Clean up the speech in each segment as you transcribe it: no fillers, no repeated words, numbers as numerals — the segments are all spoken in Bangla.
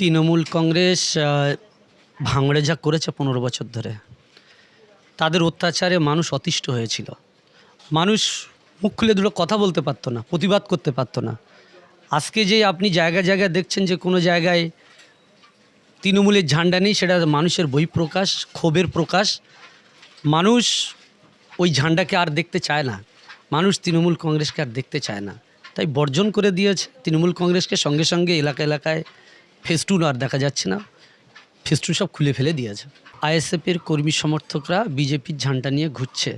তৃণমূল কংগ্রেস ভাঙড়ে যা করেছে 15 বছর ধরে, তাদের অত্যাচারে মানুষ অতিষ্ঠ হয়েছিল। মানুষ মুখ খুলে দুটো কথা বলতে পারতো না, প্রতিবাদ করতে পারতো না। আজকে যে আপনি জায়গায় জায়গায় দেখছেন যে কোনো জায়গায় তৃণমূলের ঝান্ডা নেই, সেটা মানুষের বহিঃপ্রকাশ, ক্ষোভের প্রকাশ। মানুষ ওই ঝান্ডাকে আর দেখতে চায় না, মানুষ তৃণমূল কংগ্রেসকে আর দেখতে চায় না, তাই বর্জন করে দিয়েছে তৃণমূল কংগ্রেসকে। সঙ্গে সঙ্গে এলাকায় ফেস্টুন আর দেখা যাচ্ছে না, ফেস্টুন সব খুলে ফেলে দিয়েছে। আইএসএফের কর্মী সমর্থকরা বিজেপির ঝান্ডা নিয়ে ঘুরছে।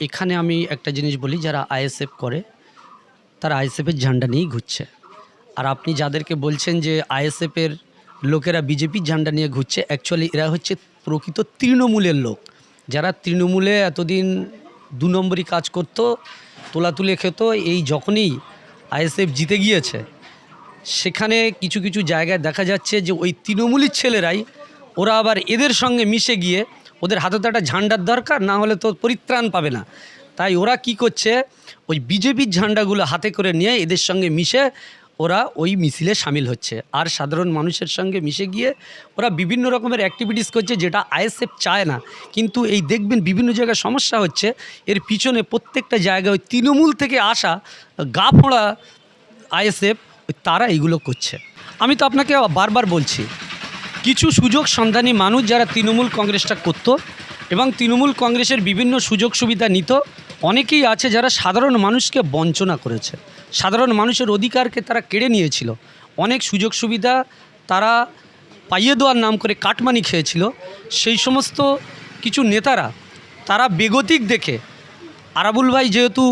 এখানে আমি একটা জিনিস বলি, যারা আইএসএফ করে তারা আইএসএফের ঝান্ডা নিয়েই ঘুরছে। আর আপনি যাদেরকে বলছেন যে আইএসএফের লোকেরা বিজেপির ঝান্ডা নিয়ে ঘুরছে, অ্যাকচুয়ালি এরা হচ্ছে প্রকৃত তৃণমূলের লোক, যারা তৃণমূলে এতদিন 2 নম্বরই কাজ করতো, তোলাতুলে খেত। এই যখনই আইএসএফ জিতে গিয়েছে, সেখানে কিছু কিছু জায়গায় দেখা যাচ্ছে যে ওই তৃণমূলের ছেলেরাই ওরা আবার এদের সঙ্গে মিশে গিয়ে, ওদের হাতে তো একটা ঝান্ডার দরকার, না হলে তো পরিত্রাণ পাবে না। তাই ওরা কি করছে, ওই বিজেপির ঝান্ডাগুলো হাতে করে নিয়ে এদের সঙ্গে মিশে ওরা ওই মিছিলে সামিল হচ্ছে। আর সাধারণ মানুষের সঙ্গে মিশে গিয়ে ওরা বিভিন্ন রকমের অ্যাক্টিভিটিস করছে, যেটা আইএসএফ চায় না। কিন্তু এই দেখবেন বিভিন্ন জায়গায় সমস্যা হচ্ছে, এর পিছনে প্রত্যেকটা জায়গায় ওই তৃণমূল থেকে আসা গা ফোঁড়া আইএসএফ তারা এইগুলো করছে। আমি তো আপনাকে বারবার বলছি, কিছু সুযোগ সন্ধানী মানুষ যারা তৃণমূল কংগ্রেসটা করত এবং তৃণমূল কংগ্রেসের বিভিন্ন সুযোগ সুবিধা নিত, অনেকেই আছে যারা সাধারণ মানুষকে বঞ্চনা করেছে, সাধারণ মানুষের অধিকারকে তারা কেড়ে নিয়েছিল। অনেক সুযোগ সুবিধা তারা পাইয়ে দেওয়ার নাম করে কাটমানি খেয়েছিল। সেই সমস্ত কিছু নেতারা তারা বেগতিক দেখে, আরাবুল ভাই যেহেতু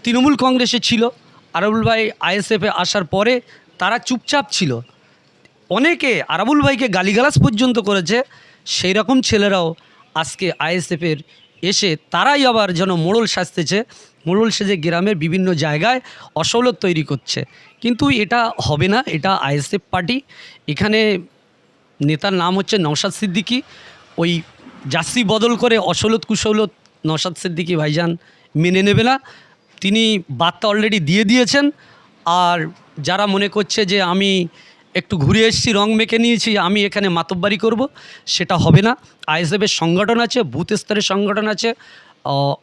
তৃণমূল কংগ্রেসে ছিল, আরাবুল ভাই আইএসএফে আসার পরে তারা চুপচাপ ছিল। অনেকে আরাবুল ভাইকে গালিগালাজ পর্যন্ত করেছে। সেই রকম ছেলেরাও আজকে আইএসএফের এসে তারাই আবার যেন মোড়ল সাজতেছে, মোড়ল সেজে গ্রামের বিভিন্ন জায়গায় অসহলত তৈরি করছে। কিন্তু এটা হবে না, এটা আইএসএফ পার্টি। এখানে নেতার নাম হচ্ছে নওশাদ সিদ্দিকী। ওই জার্সি বদল করে অসহলত কুসহলত নওশাদ সিদ্দিকী ভাইজান মেনে নেবে না। তিনি বার্তা অলরেডি দিয়ে দিয়েছেন। আর যারা মনে করছে যে আমি একটু ঘুরে এসেছি, রং মেখে নিয়েছি, আমি এখানে মাতব্বারি করব, সেটা হবে না। আইএসএফের সংগঠন আছে, বুথ স্তরের সংগঠন আছে,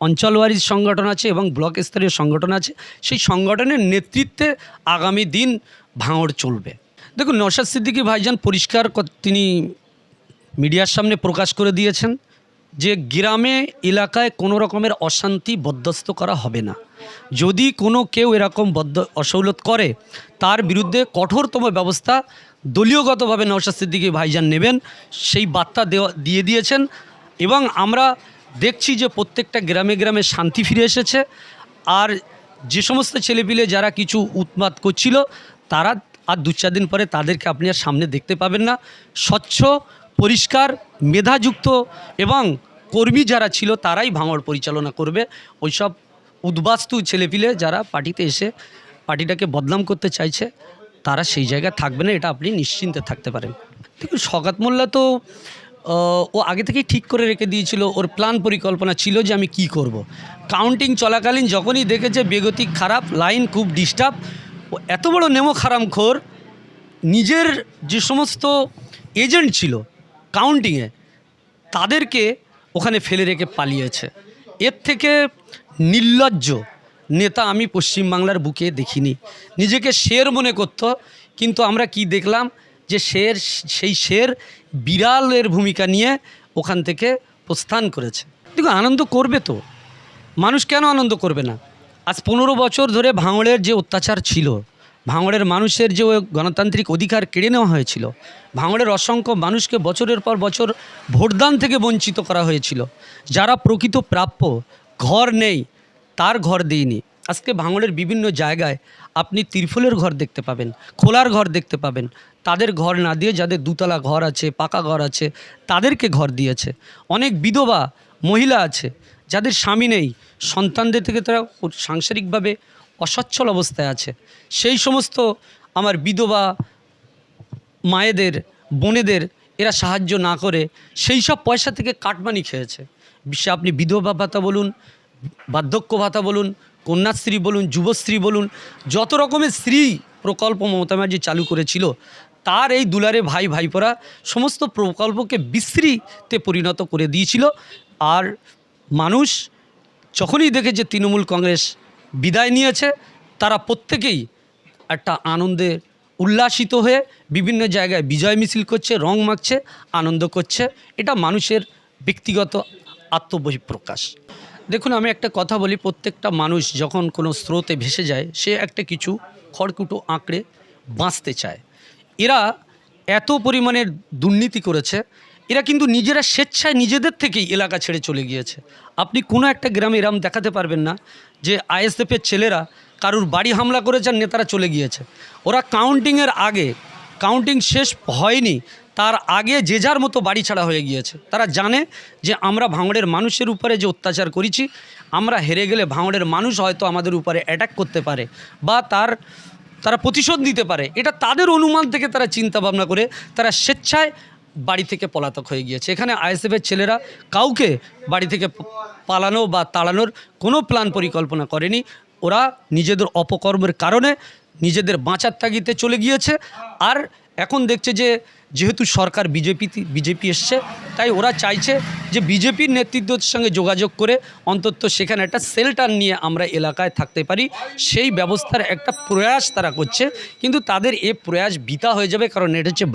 অঞ্চলওয়ারি সংগঠন আছে এবং ব্লক স্তরের সংগঠন আছে। সেই সংগঠনের নেতৃত্বে আগামী দিন ভাঙড় চলবে। দেখুন, নওশাদ সিদ্দিকী ভাইজান পরিষ্কার তিনি মিডিয়ার সামনে প্রকাশ করে দিয়েছেন যে গ্রামে এলাকায় কোনো রকমের অশান্তি বরদাস্ত করা হবে না। যদি কোনো কেউ এরকম অসহলত করে, তার বিরুদ্ধে কঠোরতম ব্যবস্থা দলীয়গতভাবে নওশাদ সিদ্দিকী ভাইজান নেবেন, সেই বার্তা দিয়ে দিয়েছেন। এবং আমরা দেখছি যে প্রত্যেকটা গ্রামে গ্রামে শান্তি ফিরে এসেছে। আর যে সমস্ত ছেলেপিলে যারা কিছু উৎপাত করছিল, তারা আর 2-4 দিন পরে তাদেরকে আপনি আর সামনে দেখতে পাবেন না। স্বচ্ছ, পরিষ্কার, মেধাযুক্ত এবং কর্মী যারা ছিল তারাই ভাঙড় পরিচালনা করবে। ওইসব উদ্বাস্তু ছেলেপিলে যারা পার্টিতে এসে পার্টিটাকে বদনাম করতে চাইছে, তারা সেই জায়গায় থাকবে না, এটা আপনি নিশ্চিন্তে থাকতে পারেন। দেখুন, শওকত মোল্লা তো ও আগে থেকেই ঠিক করে রেখে দিয়েছিল, ওর প্ল্যান পরিকল্পনা ছিল যে আমি কি করব। কাউন্টিং চলাকালীন যখনই দেখেছে বেগতিক খারাপ, লাইন খুব ডিস্টার্ব, ও এত বড় নেমো খারামখোর, নিজের যে সমস্ত এজেন্ট ছিল কাউন্টিংয়ে, তাদেরকে ওখানে ফেলে রেখে পালিয়েছে। এর থেকে নির্লজ্জ নেতা আমি পশ্চিমবাংলার বুকে দেখিনি। নিজেকে শের মনে করত, কিন্তু আমরা কি দেখলাম যে সেই শের বিড়ালের ভূমিকা নিয়ে ওখান থেকে প্রস্থান করেছে। দেখুন, আনন্দ করবে তো, মানুষ কেন আনন্দ করবে না? আজ 15 বছর ধরে ভাঙড়ের যে অত্যাচার ছিল, ভাঙড়ের মানুষের যে গণতান্ত্রিক অধিকার কেড়ে নেওয়া হয়েছিল, ভাঙড়ের অসংখ্য মানুষকে বছরের পর বছর ভোটদান থেকে বঞ্চিত করা হয়েছিল, যারা প্রকৃত প্রাপ্য, ঘর নেই, তার ঘর দেয়নি। আজকে ভাঙড়ের বিভিন্ন জায়গায় আপনি ত্রিফলের ঘর দেখতে পাবেন, খোলার ঘর দেখতে পাবেন। তাদের ঘর না দিয়ে যাদের 2তলা ঘর আছে, পাকা ঘর আছে, তাদেরকে ঘর দিয়েছে। অনেক বিধবা মহিলা আছে যাদের স্বামী নেই, সন্তানদের থেকে তারা সাংসারিকভাবে অসচ্ছল অবস্থায় আছে। সেই সমস্ত আমার বিধবা মায়েদের, বোনেদের এরা সাহায্য না করে সেই সব পয়সা থেকে কাটমানি খেয়েছে। বিশ্বে আপনি বিধবা ভাতা বলুন, বার্ধক্য ভাতা বলুন, কন্যাশ্রী বলুন, যুবশ্রী বলুন, যত রকমের স্ত্রী প্রকল্প মমতা ব্যানার্জি চালু করেছিল, তার এই দুলারে ভাই ভাইপোরা সমস্ত প্রকল্পকে বিশ্রীতে পরিণত করে দিয়েছিল। আর মানুষ যখনই দেখে যে তৃণমূল কংগ্রেস বিদায় নিয়েছে, তারা প্রত্যেকেই একটা আনন্দে উল্লাসিত হয়ে বিভিন্ন জায়গায় বিজয় মিছিল করছে, রং মাখছে, আনন্দ করছে। এটা মানুষের ব্যক্তিগত আত্মবহিঃপ্রকাশ। দেখুন, আমি একটা কথা বলি, প্রত্যেকটা মানুষ যখন কোনো স্রোতে ভেসে যায়, সে একটা কিছু খড়কুটো আঁকড়ে বাঁচতে চায়। এরা এত পরিমাণের দুর্নীতি করেছে, এরা কিন্তু নিজেরা স্বেচ্ছায় নিজেদের থেকেই এলাকা ছেড়ে চলে গিয়েছে। আপনি কোনো একটা গ্রামে এরম দেখাতে পারবেন না যে আইএসএফের ছেলেরা কারুর বাড়ি হামলা করেছে আর নেতারা চলে গিয়েছে। ওরা কাউন্টিংয়ের আগে, কাউন্টিং শেষ হয়নি তার আগে যে যার মতো বাড়ি ছাড়া হয়ে গিয়েছে। তারা জানে যে আমরা ভাঙড়ের মানুষের উপরে যে অত্যাচার করেছি, আমরা হেরে গেলে ভাঙড়ের মানুষ হয়তো আমাদের উপরে অ্যাটাক করতে পারে বা তারা প্রতিশোধ নিতে পারে। এটা তাদের অনুমান থেকে তারা চিন্তা ভাবনা করে তারা স্বেচ্ছায় বাড়ি থেকে পলাতক হয়ে গিয়েছে। এখানে আইএসএফের ছেলেরা কাউকে বাড়ি থেকে পালানো বা তাড়ানোর কোনো প্ল্যান পরিকল্পনা করেনি। ওরা নিজেদের অপকর্মের কারণে নিজেদের বাঁচার তাগিদে চলে গিয়েছে। আর এখন দেখছে যে যেহেতু সরকার বিজেপি এসছে, তাই ওরা চাইছে যে বিজেপির নেতৃত্বের সঙ্গে যোগাযোগ করে অন্তত সেখানে একটা শেল্টার নিয়ে আমরা এলাকায় থাকতে পারি, সেই ব্যবস্থার একটা প্রয়াস তারা করছে। কিন্তু তাদের এ প্রয়াস বৃথা হয়ে যাবে, কারণ এটা হচ্ছে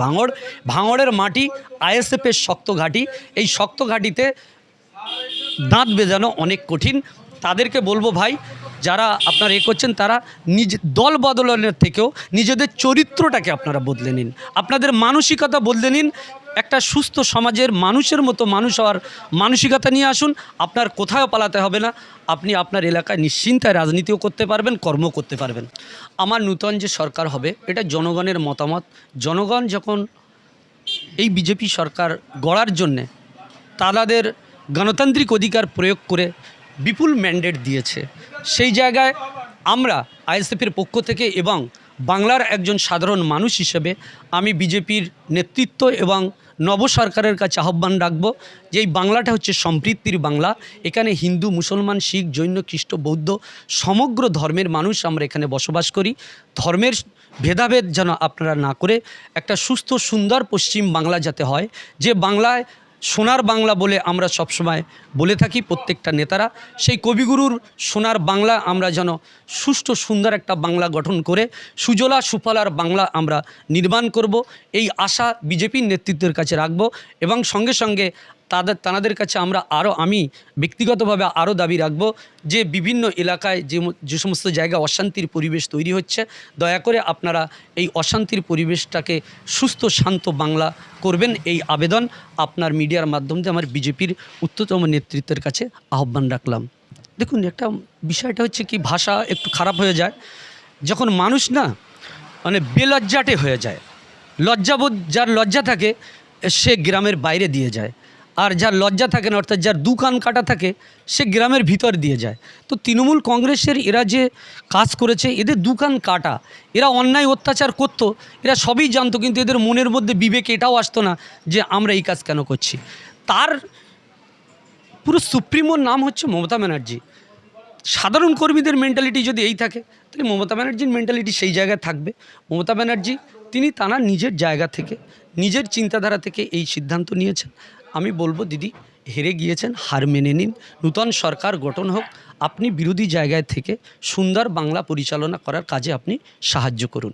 ভাঙড়ের মাটি আইএসএফের শক্ত ঘাঁটি। এই শক্ত ঘাঁটিতে দাঁত বেজানো অনেক কঠিন। তাদেরকে বলবো, ভাই যারা আপনারা করছেন, তারা দল বদলানোর থেকেও নিজেদের চরিত্রটাকে আপনারা বদলে নিন, আপনাদের মানসিকতা বদলে নিন। একটা সুস্থ সমাজের মানুষের মতো মানুষ হওয়ার মানসিকতা নিয়ে আসুন। আপনার কোথাও পালাতে হবে না, আপনি আপনার এলাকায় নিশ্চিন্তায় রাজনীতিও করতে পারবেন, কর্ম করতে পারবেন। আমার নূতন যে সরকার হবে, এটা জনগণের মতামত। জনগণ যখন এই বিজেপি সরকার গড়ার জন্যে তাদের গণতান্ত্রিক অধিকার প্রয়োগ করে বিপুল ম্যান্ডেট দিয়েছে, সেই জায়গায় আমরা আইএসএফের পক্ষ থেকে এবং বাংলার একজন সাধারণ মানুষ হিসেবে আমি বিজেপির নেতৃত্ব এবং নব সরকারের কাছে আহ্বান রাখব যে এই বাংলাটা হচ্ছে সম্প্রীতির বাংলা। এখানে হিন্দু, মুসলমান, শিখ, জৈন, খ্রিস্ট, বৌদ্ধ সমগ্র ধর্মের মানুষ আমরা এখানে বসবাস করি। ধর্মের ভেদাভেদ যেন আপনারা না করে একটা সুস্থ সুন্দর পশ্চিম বাংলা যাতে হয়, যে বাংলায় সোনার বাংলা বলে আমরা সবসময় বলে থাকি প্রত্যেকটা নেতারা, সেই কবিগুরুর সোনার বাংলা আমরা যেন সুষ্ঠু সুন্দর একটা বাংলা গঠন করে সুজলা সুফলার বাংলা আমরা নির্মাণ করব, এই আশা বিজেপির নেতৃত্বের কাছে রাখব। এবং সঙ্গে সঙ্গে তাদের কাছে আমি ব্যক্তিগতভাবে আরও দাবি রাখব যে বিভিন্ন এলাকায় যে সমস্ত জায়গায় অশান্তির পরিবেশ তৈরি হচ্ছে, দয়া করে আপনারা এই অশান্তির পরিবেশটাকে সুস্থ শান্ত বাংলা করবেন, এই আবেদন আপনার মিডিয়ার মাধ্যমে আমার বিজেপির উচ্চতম নেতৃত্বের কাছে আহ্বান রাখলাম। দেখুন, একটা বিষয়টা হচ্ছে কি, ভাষা একটু খারাপ হয়ে যায় যখন মানুষ না মানে বেলজ্জাটে হয়ে যায়। লজ্জাবোধ, যার লজ্জা থাকে সে গ্রামের বাইরে দিয়ে যায়, আর যার লজ্জা থাকে না, অর্থাৎ যার দু কান কাটা থাকে, সে গ্রামের ভিতর দিয়ে যায়। তো তৃণমূল কংগ্রেসের এরা যে কাজ করেছে, এদের দু কান কাটা। এরা অন্যায় অত্যাচার করতো, এরা সবই জানতো, কিন্তু এদের মনের মধ্যে বিবেকে এটাও আসতো না যে আমরা এই কাজ কেন করছি। তার পুরো সুপ্রিমোর নাম হচ্ছে মমতা ব্যানার্জি। সাধারণ কর্মীদের মেন্টালিটি যদি এই থাকে, তাহলে মমতা ব্যানার্জির মেন্টালিটি সেই জায়গায় থাকবে। মমতা ব্যানার্জি তিনি তাঁর নিজের জায়গা থেকে, নিজের চিন্তাধারা থেকে এই সিদ্ধান্ত নিয়েছেন। আমি বলবো, দিদি হেরে গিয়েছেন, হার মেনে নিন, নূতন সরকার গঠন হোক, আপনি বিরোধী জায়গায় থেকে সুন্দর বাংলা পরিচালনা করার কাজে আপনি সাহায্য করুন।